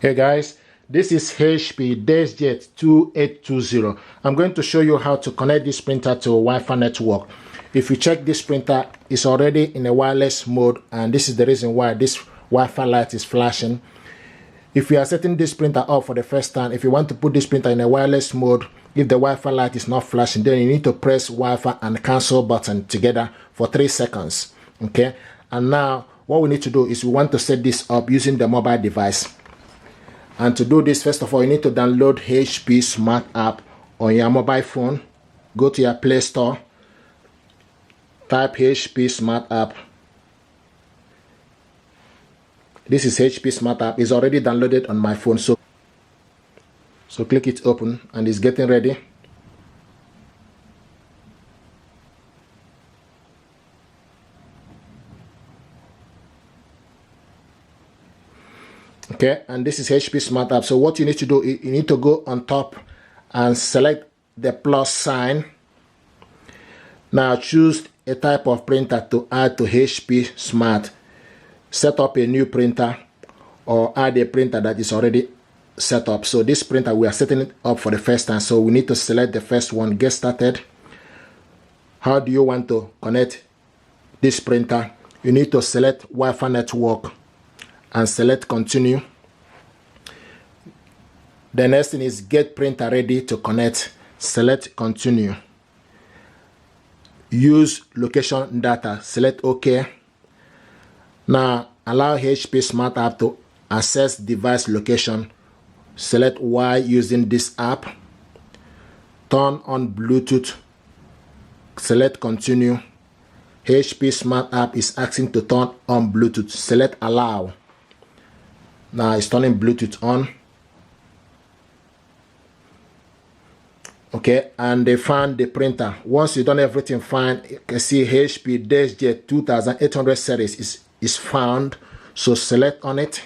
Hey guys, this is HP Deskjet 2820. I'm going to show you how to connect this printer to a Wi-Fi network. If you check this printer, it's already in a wireless mode, and this is the reason why this Wi-Fi light is flashing. If you are setting this printer up for the first time, if you want to put this printer in a wireless mode, if the Wi-Fi light is not flashing, then you need to press Wi-Fi and cancel button together for 3 seconds. Okay, and now what we need to do is we want to set this up using the mobile device. And to do this, first of all, you need to download HP Smart App on your mobile phone. Go to your Play Store, type HP Smart App. This is HP Smart App. It's already downloaded on my phone, so click it open, and it's getting ready. Okay, and this is HP Smart App. So what you need to do, you need to go on top and select the plus sign. Now choose a type of printer to add to HP Smart. Set up a new printer or add a printer that is already set up. So this printer, we are setting it up for the first time. So we need to select the first one, get started. How do you want to connect this printer? You need to select Wi-Fi network and select continue. The next thing is get printer ready to connect. Select continue. Use location data. Select OK. Now allow HP Smart App to access device location. Select Y using this app. Turn on Bluetooth. Select continue. HP Smart App is asking to turn on Bluetooth. Select allow. Now it's turning Bluetooth on. Okay, and they found the printer. Once you've done everything fine, you can see HP Deskjet 2800 series is found. So select on it.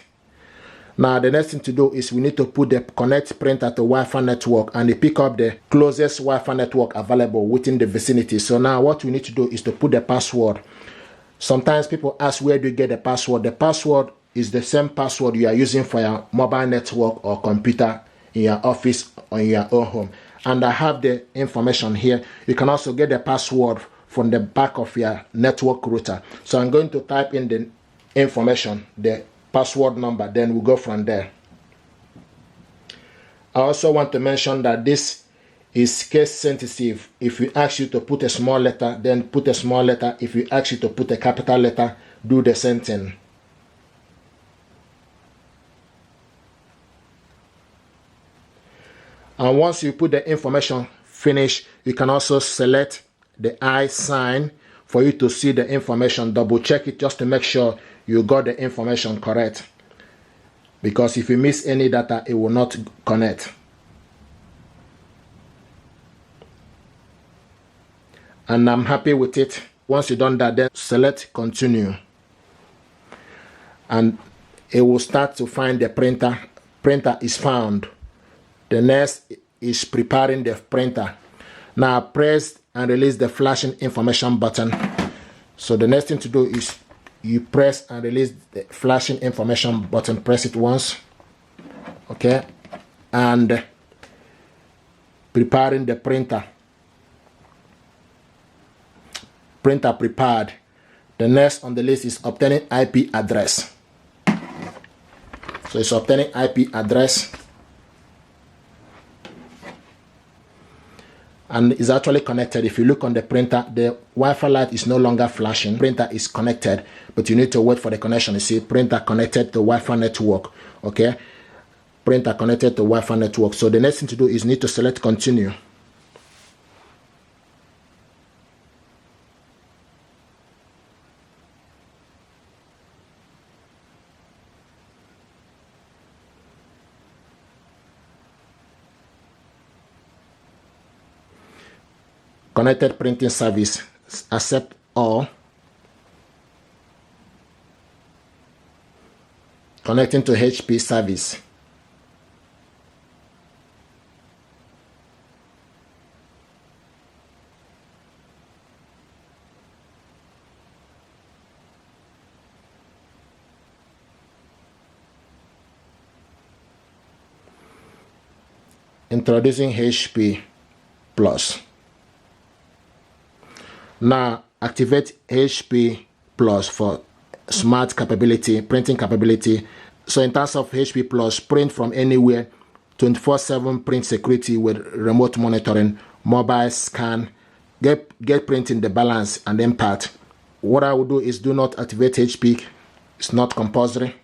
Now the next thing to do is we need to put the connect printer to Wi-Fi network, and they pick up the closest Wi-Fi network available within the vicinity. So now what we need to do is to put the password. Sometimes people ask, where do you get the password? The password is the same password you are using for your mobile network or computer in your office or in your own home. And I have the information here. You can also get the password from the back of your network router. So I'm going to type in the information, the password number, then we'll go from there. I also want to mention that this is case sensitive. If we ask you to put a small letter, then put a small letter. If we ask you to put a capital letter, do the same thing. And once you put the information finish, you can also select the I sign for you to see the information. Double check it just to make sure you got the information correct. Because if you miss any data, it will not connect. And I'm happy with it. Once you've done that, then select continue. And it will start to find the printer. Printer is found. The next is preparing the printer. Now press and release the flashing information button. So the next thing to do is you press and release the flashing information button. Press it once. Okay. And preparing the printer. Printer prepared. The next on the list is obtaining IP address. So it's obtaining IP address. And is actually connected. If you look on the printer, the Wi-Fi light is no longer flashing. Printer is connected, but you need to wait for the connection. You see, printer connected to Wi-Fi network. Okay, printer connected to Wi-Fi network. So the next thing to do is need to select continue. Connected printing service, accept all. Connecting to HP service. Introducing HP Plus. Now activate HP Plus for smart capability, printing capability. So in terms of HP Plus, print from anywhere, 24/7 print security with remote monitoring, mobile scan, get printing the balance and impact. What I will do is do not activate HP. It's not compulsory.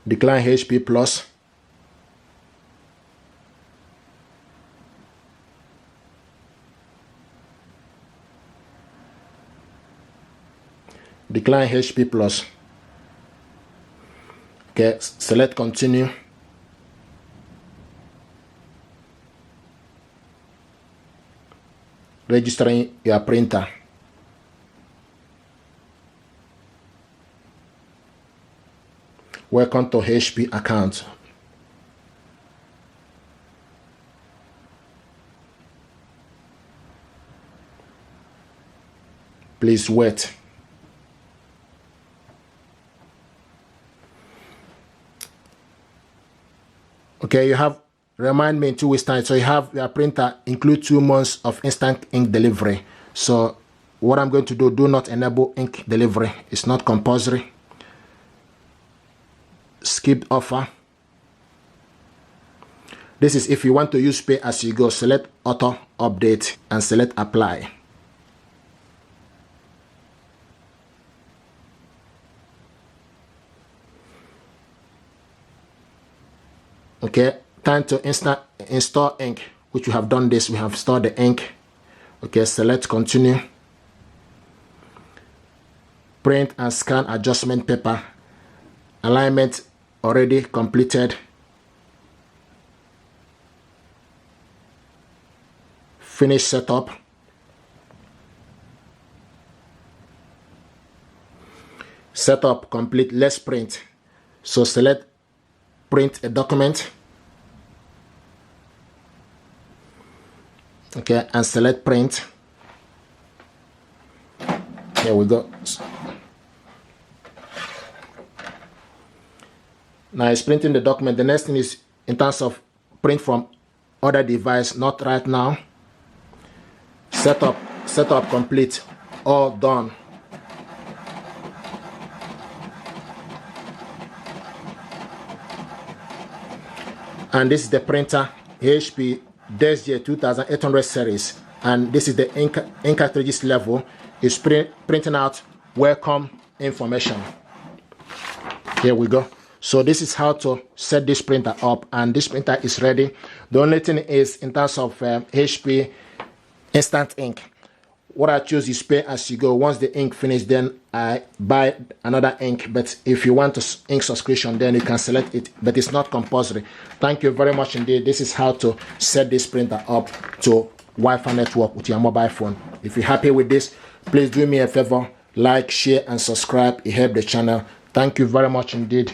Decline HP Plus. Decline HP Plus. Okay, select continue. Registering your printer. Welcome to HP account. Please wait. Okay, you have, remind me in 2 weeks time. So you have your printer include 2 months of instant ink delivery. So what I'm going to do not enable ink delivery. It's not compulsory. Skip offer. This is if you want to use pay as you go. Select auto update and select apply. Okay, time to install ink, which we have done this. We have stored the ink. Okay, select continue. Print and scan adjustment paper. Alignment already completed. Finish setup. Setup complete. Let's print. So select print a document. Okay, and select print. Here we go. Now it's printing the document. The next thing is in terms of print from other device, not right now. Setup complete, all done. And this is the printer, HP Deskjet 2800 series, and this is the ink cartridges level. It's printing out welcome information. Here we go. So this is how to set this printer up, and this printer is ready. The only thing is in terms of HP instant ink, what I choose is pay as you go. Once the ink finishes, then I buy another ink. But if you want to ink subscription, then you can select it, but it's not compulsory. Thank you very much indeed. This is how to set this printer up to Wi-Fi network with your mobile phone. If you're happy with this, please do me a favor, like, share and subscribe. It helps the channel. Thank you very much indeed.